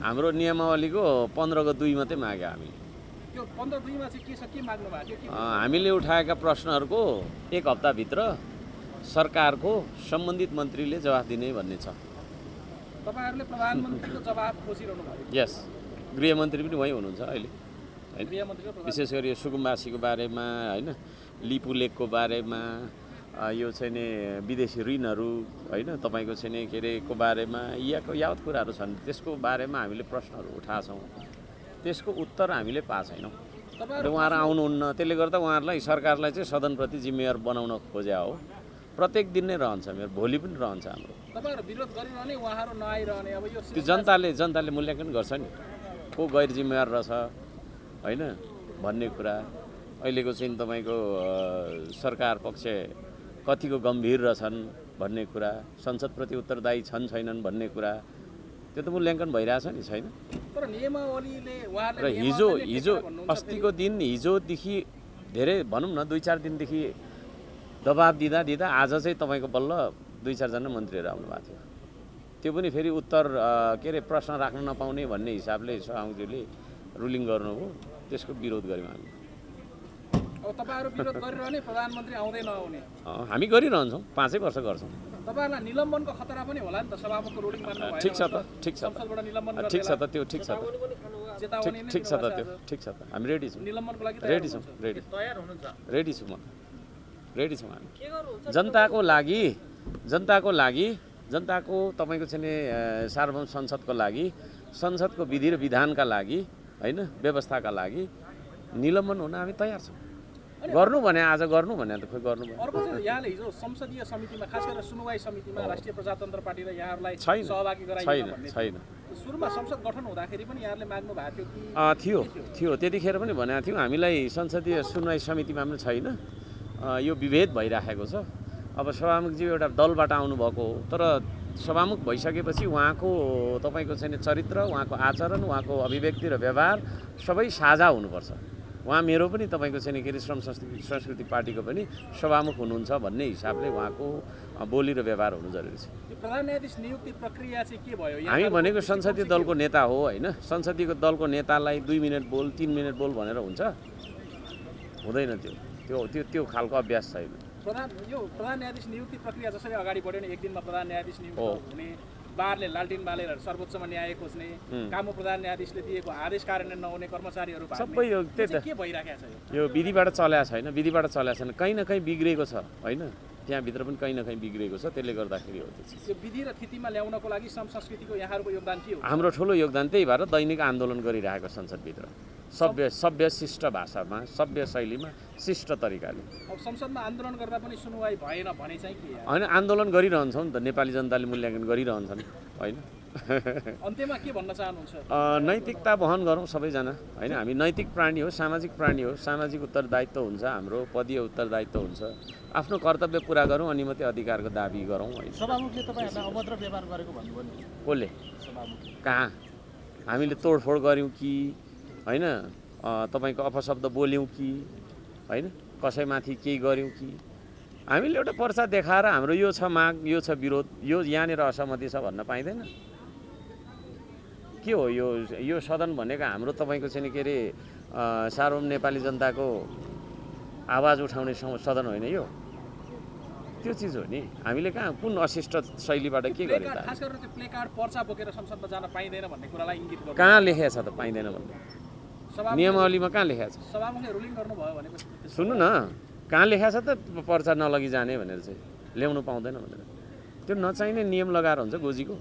हाम्रो नियमावलीको 15 को 2 मात्रै माग्यो हामी। त्यो 15-2 मा चाहिँ के छ, के माग्नु भएको थियो? हामीले उठाएका प्रश्नहरूको 1 हप्ताभित्र सरकारको सम्बन्धित मन्त्रीले जवाफ दिने भन्ने छ। तपाईहरुले प्रधानमन्त्रीको जवाफ खोजिरहनु भयो? यस, गृहमन्त्री पनि वहीँ हुनुहुन्छ अहिले हैन। गृहमन्त्री र प्रधान विशेष गरी यो सुकुम्बासीको बारेमा हैन, लिपु लेकको बारेमा, यो चाहिँ नि विदेशी ऋणहरू हैन, तपाईँको चाहिँ नि के अरे को बारेमा यावत कुराहरू छन्, त्यसको बारेमा हामीले प्रश्नहरू उठाएका छौँ। त्यसको उत्तर हामीले पाएको छैनौँ र उहाँहरू आउनुहुन्न। त्यसले गर्दा उहाँहरूलाई सरकारलाई चाहिँ सदनप्रति जिम्मेवार बनाउन खोज्या हो। प्रत्येक दिन नै रहन्छ, मेरो भोलि पनि रहन्छ हाम्रो। तपाईहरु विरोध गरिरहने, उहाँहरू नआइरहने, अब यो त्यो जनताले मूल्याङ्कन गर्छ नि, को गैर जिम्मेवार रहेछ हैन भन्ने कुरा। अहिलेको चाहिँ तपाईँको सरकार पक्ष कतिको गम्भीर रहेछन् भन्ने कुरा, संसदप्रति उत्तरदायी छन् छैनन् भन्ने कुरा, त्यो त मूल्याङ्कन भइरहेछ नि, छैन? तर नियमावलीले उहाँले र हिजो अस्तिको दिन, हिजोदेखि धेरै भनौँ न 2-4 दिनदेखि दबाब दिँदा आज चाहिँ तपाईँको बल्ल 2-4 जना मन्त्रीहरू आउनु भएको थियो। त्यो पनि फेरि उत्तर के अरे प्रश्न राख्न नपाउने भन्ने हिसाबले सभामुखज्यूले रुलिङ गर्नुभयो, त्यसको विरोध गऱ्यौँ हामी। अब तपाईहरु विरोध गरिरहने, प्रधानमन्त्री आउँदै नआउने? हामी गरिरहन्छौँ, 5 वर्ष गर्छौँ। तपाईहरुलाई निलम्बनको खतरा पनि होला नि त, सभामुखको रुलिङ मान्नु भएन? ठिक छ त, ठिक छ त, संसदबाट निलम्बन गर्ने ठिक छ त, त्यो ठिक छ त, चेतावनी नै ठिक छ त, त्यो ठिक छ त, हामी रेडी छौँ, निलम्बनको लागि रेडी छौँ, तयार हुनुहुन्छ? रेडी छौँ, म रेडी छौँ हामी। जनताको लागि जनताको तपाईँको चाहिँ नि सार्वभौम संसदको लागि, संसदको विधि र विधानका लागि हैन, व्यवस्थाका लागि निलम्बन हुन हामी तयार छौँ। गर्नु भने आज गर्नु भने त खोइ गर्नु भयो। अर्को चाहिँ यहाँले हिजो संसदीय समितिमा, खास गरेर सुनवाई समितिमा राष्ट्रिय प्रजातन्त्र पार्टी र यहाँहरूलाई छैन, सहभागी गराइयो भन्ने छैन। सुरुमा संसद गठन हुँदाखेरि पनि यहाँले माग्नु भएको थियो थियो कि? थियो त्यतिखेर पनि भनेको थियौँ, हामीलाई संसदीय सुनवाई समितिमा पनि छैन, यो विभेद भइराखेको छ। अब सभामुखज्यू एउटा दलबाट आउनुभएको हो, तर सभामुख भइसकेपछि उहाँको तपाईँको चाहिँ चरित्र, उहाँको आचरण, उहाँको अभिव्यक्ति र व्यवहार सबै साझा हुनुपर्छ। उहाँ मेरो पनि तपाईँको चाहिँ के अरे श्रम संस्कृति पार्टीको पनि सभामुख हुनुहुन्छ भन्ने हिसाबले उहाँको बोली र व्यवहार हुनु जरुरी छ। प्रधान न्यायाधीश नियुक्ति प्रक्रिया चाहिँ के भयो? हामी भनेको संसदीय दलको नेता हो हैन, संसदीय दलको नेतालाई 2 मिनट बोल, 3 मिनट बोल भनेर हुन्छ? हुँदैन। त्यो खालको अभ्यास छैन। प्रधान न्यायाधीश नियुक्ति प्रक्रिया जसरी अगाडि बढ्यो नि, एक दिनमा प्रधान न्यायाधीश नियुक्त हुने, बारले लालटिन बालेर सर्वोच्चमा न्याय खोज्ने, कामु प्रधान न्यायाधीशले दिएको आदेश कार्यान्वयन नहुने, कर्मचारीहरू सबै यो त्यही त के भइराखेको छ? यो विधिबाट चलेको छैन, कहीँ न कहीँ बिग्रेको छ हैन, त्यहाँभित्र पनि कहीँ न कहीँ बिग्रेको छ। त्यसले गर्दाखेरि हो त्यो विधि र थितिमा ल्याउनको लागि श्रम संस्कृतिको यहाँहरूको योगदान के हो? हाम्रो ठुलो योगदान त्यही भएर दैनिक आन्दोलन गरिरहेको संसदभित्र, सभ्य शिष्ट भाषामा, सभ्य शैलीमा, शिष्ट तरिकाले। अब संसदमा आन्दोलन गर्दा पनि सुनवाई भएन भने चाहिँ के? हैन, आन्दोलन गरिरहन्छौँ नि त, नेपाली जनताले मूल्याङ्कन गरिरहन्छन् हैन। अन्त्यमा के भन्न चाहनुहुन्छ? नैतिकता वहन गरौँ सबैजना हैन। हामी नैतिक प्राणी हो, सामाजिक प्राणी हो, सामाजिक उत्तरदायित्व हुन्छ हाम्रो, पदीय उत्तरदायित्व हुन्छ। आफ्नो कर्तव्य पुरा गरौँ अनि मात्रै अधिकारको दाबी गरौँ हैन। सभामुखले तपाईहरुलाई अभद्र व्यवहार गरेको भन्नुभयो नि? कसले? सभामुख। कहाँ? हामीले तोडफोड गऱ्यौँ कि हैन, तपाईँको अपशब्द बोल्यौँ कि हैन, कसैमाथि केही गऱ्यौँ कि? हामीले एउटा पर्चा देखाएर हाम्रो यो छ माग, यो छ विरोध, यो यहाँनिर असहमति छ भन्न पाइँदैन? के हो यो सदन भनेको हाम्रो तपाईँको चाहिँ के अरे सार्वभौम नेपाली जनताको आवाज उठाउने सदन होइन यो? त्यो चिज हो नि। हामीले कहाँ कुन अशिष्ट शैलीबाट के गर्यो त? खास गरेर त्यो प्ले कार्ड पर्चा बोकेर संसदमा जान पाइँदैन भन्ने कुरालाई इङ्गित गर्नु। कहाँ लेखेको छ त पाइँदैन भन्ने? नियमावलीमा कहाँ लेखेको छ? सभामुखले रुलिङ गर्नुभयो भनेको सुन्नु न, कहाँ लेखेको छ त पर्चा नलगी जाने भनेर चाहिँ, ल्याउनु पाउँदैन भनेर? त्यो नचाहिने नियम लगाएर हुन्छ गोजीको।